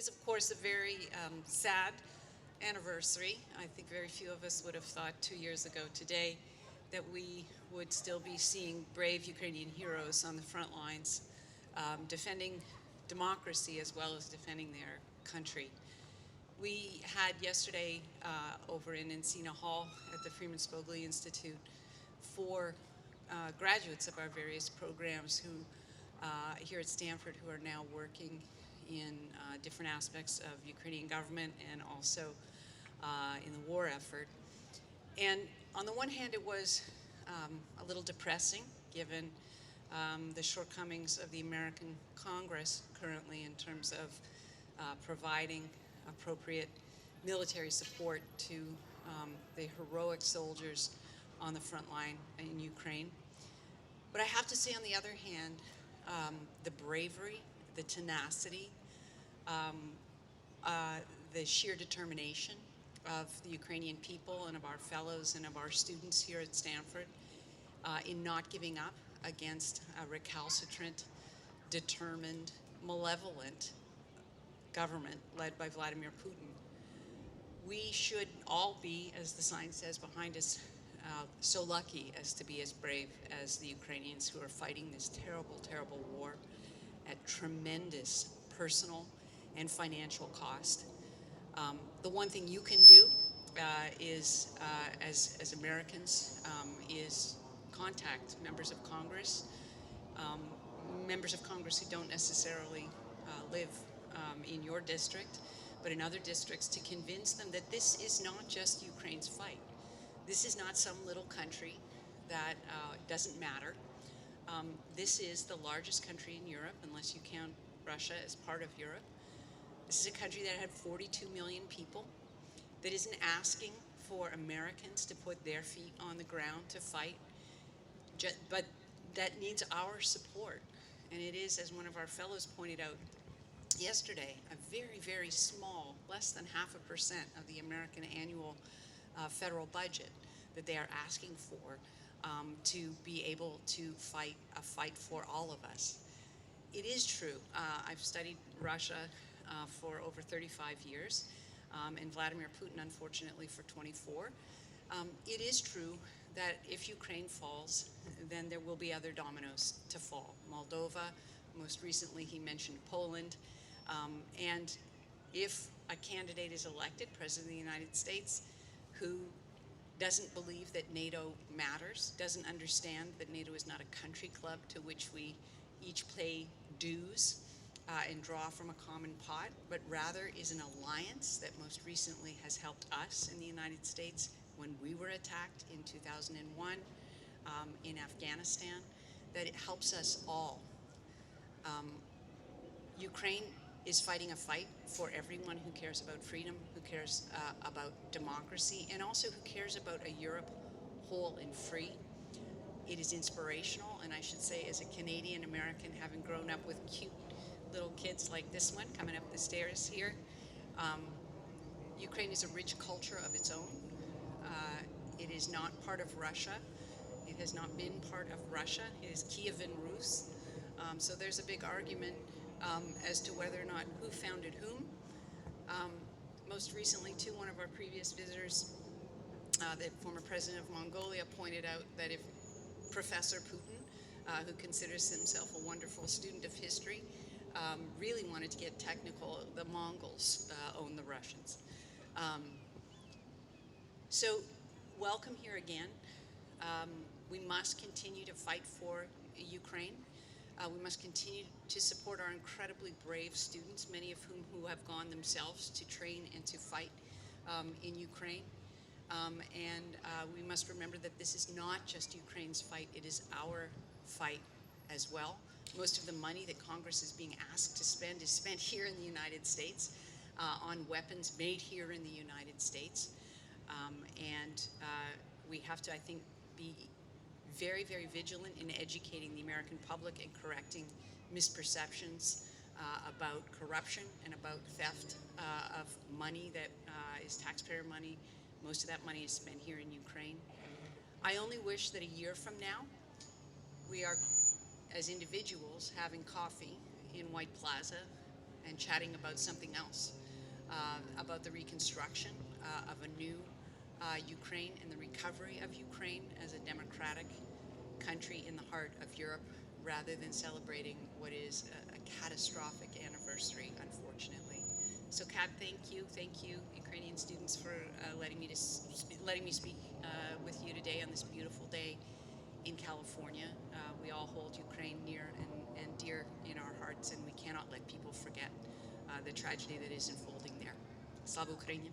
is, of course, a very sad anniversary. I think very few of us would have thought 2 years ago today that we would still be seeing brave Ukrainian heroes on the front lines defending democracy as well as defending their country. We had yesterday over in Encina Hall at the Freeman Spogli Institute 4 graduates of our various programs who here at Stanford who are now working in different aspects of Ukrainian government and also in the war effort. And on the one hand, it was a little depressing given the shortcomings of the American Congress currently in terms of providing appropriate military support to the heroic soldiers on the front line in Ukraine. But I have to say, on the other hand, the bravery, the tenacity, the sheer determination of the Ukrainian people and of our fellows and of our students here at Stanford in not giving up against a recalcitrant, determined, malevolent government led by Vladimir Putin. We should all be, as the sign says behind us, so lucky as to be as brave as the Ukrainians who are fighting this terrible, terrible war at tremendous personal and financial cost. The one thing you can do is, as Americans, is contact members of Congress, members of Congress who don't necessarily live in your district, but in other districts, to convince them that this is not just Ukraine's fight. This is not some little country that doesn't matter. This is the largest country in Europe, unless you count Russia as part of Europe. This is a country that had 42 million people, that isn't asking for Americans to put their feet on the ground to fight, but that needs our support. And it is, as one of our fellows pointed out yesterday, a very, very small, less than 0.5% of the American annual federal budget that they are asking for to be able to fight a fight for all of us. It is true. I've studied Russia for over 35 years, and Vladimir Putin, unfortunately, for 24. It is true that if Ukraine falls, then there will be other dominoes to fall. Moldova, most recently he mentioned Poland, and if a candidate is elected, President of the United States, who doesn't believe that NATO matters, doesn't understand that NATO is not a country club to which we each pay dues and draw from a common pot, but rather is an alliance that most recently has helped us in the United States when we were attacked in 2001 in Afghanistan, that it helps us all. Ukraine is fighting a fight for everyone who cares about freedom, who cares about democracy, and also who cares about a Europe whole and free. It is inspirational, and I should say, as a Canadian American, having grown up with cute little kids like this one coming up the stairs here, Ukraine is a rich culture of its own. It is not part of Russia. It has not been part of Russia. It is Kievan Rus. So there's a big argument as to whether or not who founded whom. Most recently, too, one of our previous visitors, the former president of Mongolia, pointed out that if Professor Putin, who considers himself a wonderful student of history, really wanted to get technical, the Mongols own the Russians. So welcome here again. We must continue to fight for Ukraine. We must continue to support our incredibly brave students, many of whom who have gone themselves to train and to fight in Ukraine. We must remember that this is not just Ukraine's fight, it is our fight as well. Most of the money that Congress is being asked to spend is spent here in the United States on weapons made here in the United States. We have to, I think, be very, very vigilant in educating the American public and correcting misperceptions about corruption and about theft of money that is taxpayer money. Most of that money is spent here in Ukraine. I only wish that a year from now, we are, as individuals, having coffee in White Plaza and chatting about something else, about the reconstruction of a new Ukraine and the recovery of Ukraine as a democratic country in the heart of Europe, rather than celebrating what is a catastrophic anniversary, unfortunately. So, Kat, thank you, Ukrainian students, for letting me speak with you today on this beautiful day in California. We all hold Ukraine near and dear in our hearts, and we cannot let people forget the tragedy that is unfolding there. Slava Ukraini!